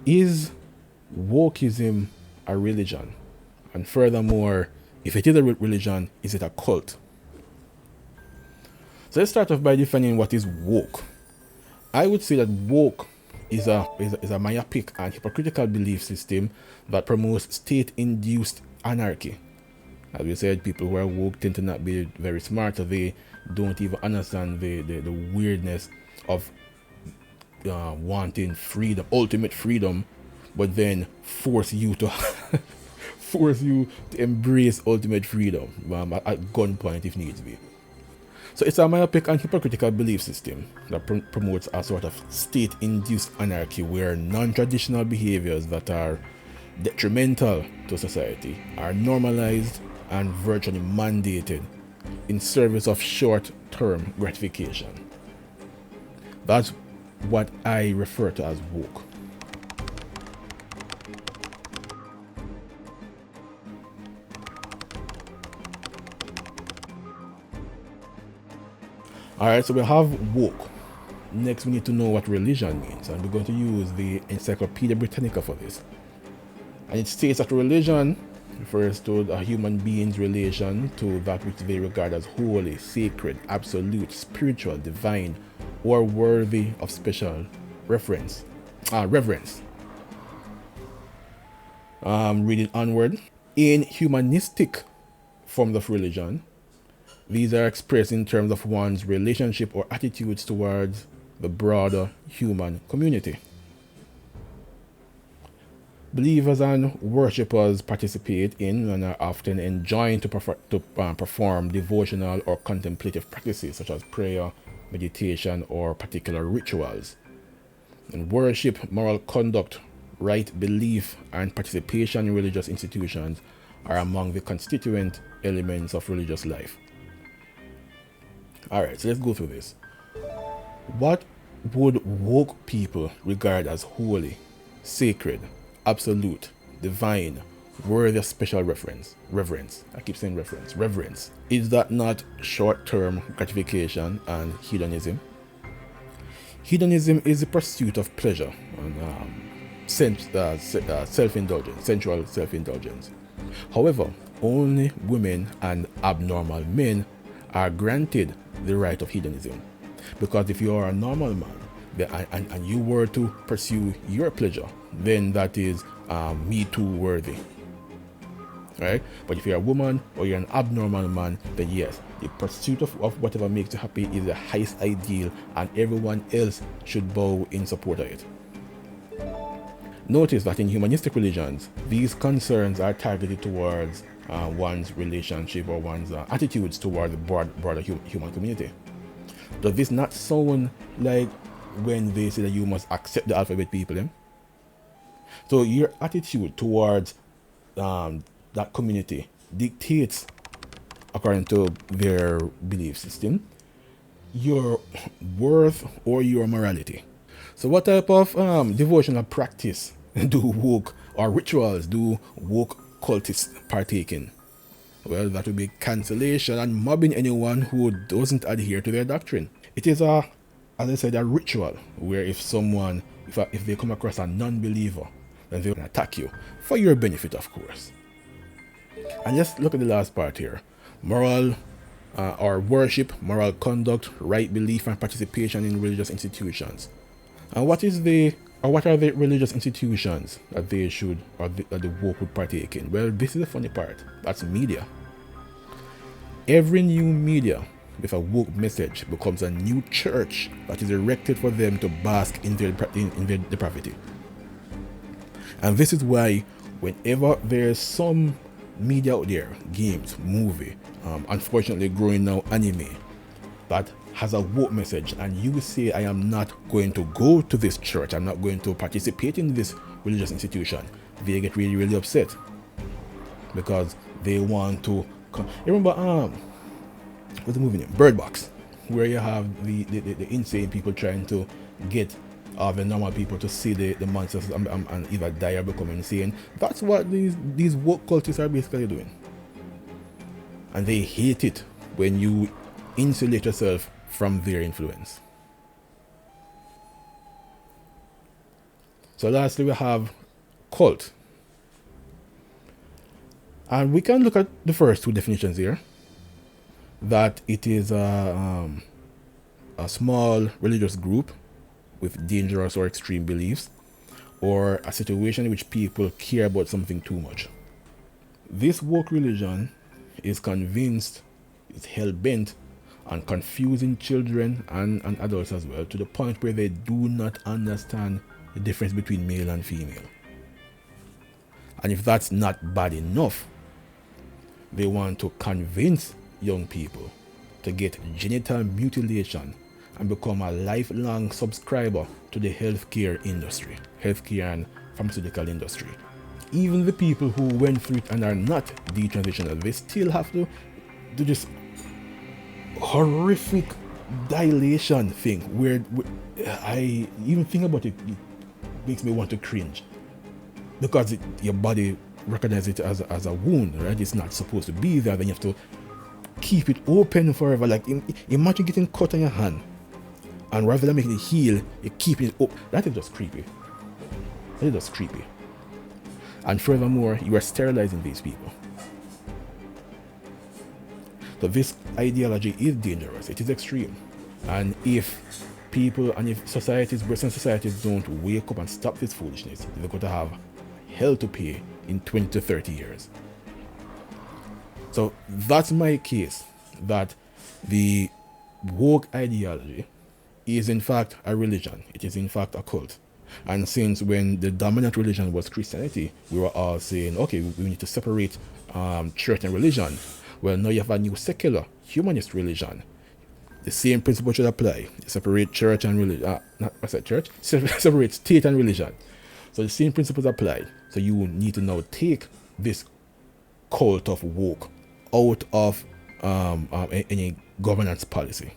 Is Wokism a religion? And furthermore, if it is a religion, is it a cult? So let's start off by defining what is woke. I would say that woke is a myopic and hypocritical belief system that promotes state-induced anarchy. As we said, people who are woke tend to not be very smart, so they don't even understand the weirdness of wanting freedom, ultimate freedom, but then force you to force you to embrace ultimate freedom at gunpoint if needs be. So it's a myopic and hypocritical belief system that promotes a sort of state-induced anarchy where non-traditional behaviors that are detrimental to society are normalized and virtually mandated in service of short-term gratification. That's what I refer to as woke. Alright, so we have woke. Next, we need to know what religion means, and we're going to use the Encyclopedia Britannica for this. And it states that religion refers to a human being's relation to that which they regard as holy, sacred, absolute, spiritual, divine, or worthy of special reverence. Reading onward. In humanistic forms of religion, these are expressed in terms of one's relationship or attitudes towards the broader human community. Believers and worshippers participate in and are often enjoined to perform devotional or contemplative practices such as prayer, meditation, or particular rituals. And worship, moral conduct, right belief, and participation in religious institutions are among the constituent elements of religious life. Alright, so let's go through this. What would woke people regard as holy, sacred, absolute, divine, worthy of special reverence? I keep saying reverence. Is that not short-term gratification and hedonism? Hedonism is the pursuit of pleasure and self-indulgence, sensual self-indulgence. However, only women and abnormal men are granted the right of hedonism. Because if you are a normal man and you were to pursue your pleasure, then that is Me Too worthy. Right? But if you're a woman or you're an abnormal man, then yes, the pursuit of whatever makes you happy is the highest ideal, and everyone else should bow in support of it. Notice that in humanistic religions, these concerns are targeted towards one's relationship or one's attitudes toward the broader human community. Does this not sound like when they say that you must accept the alphabet people? So your attitude towards that community dictates, according to their belief system, your worth or your morality. So what type of devotional practice do woke or rituals do woke cultists partake in? Well, that would be cancellation and mobbing anyone who doesn't adhere to their doctrine. It is as I said, a ritual where if they come across a non-believer, then they will attack you for your benefit, of course. And just look at the last part here: moral or worship, moral conduct, right belief, and participation in religious institutions. And what are the religious institutions that they should or that the woke would partake in? Well, this is the funny part. That's media. Every new media with a woke message becomes a new church that is erected for them to bask in their depravity. And this is why whenever there's some media out there, games, movie, unfortunately growing now anime, that has a woke message, and you say, I am not going to go to this church, I'm not going to participate in this religious institution, they get really, really upset because they want to remember what's the movie name? Bird Box, where you have the insane people trying to get the normal people to see the monsters and either die or become insane. That's what these woke cultists are basically doing. And they hate it when you insulate yourself from their influence. So lastly, we have cult. And we can look at the first two definitions here. That it is a small religious group with dangerous or extreme beliefs, or a situation in which people care about something too much. This woke religion is convinced, is hell-bent on confusing children and adults as well, to the point where they do not understand the difference between male and female. And if that's not bad enough, they want to convince young people to get genital mutilation and become a lifelong subscriber to the healthcare industry, healthcare and pharmaceutical industry. Even the people who went through it and are not detransitional, they still have to do this horrific dilation thing where I even think about it, it makes me want to cringe, because your body recognizes it as a wound, right? It's not supposed to be there. Then you have to keep it open forever. Like imagine getting cut on your hand, and rather than making it heal, you keep it open. That is just creepy. That is just creepy. And furthermore, you are sterilizing these people. So this ideology is dangerous. It is extreme. And if people and if societies, Western societies, don't wake up and stop this foolishness, they're going to have hell to pay in 20 to 30 years. So that's my case, that the woke ideology is in fact a religion. It is in fact a cult. And since when the dominant religion was Christianity, we were all saying, okay, we need to separate church and religion. Well, now you have a new secular humanist religion. The same principle should apply. You separate church and religion. Separate state and religion. So the same principles apply. So you need to now take this cult of woke out of any governance policy.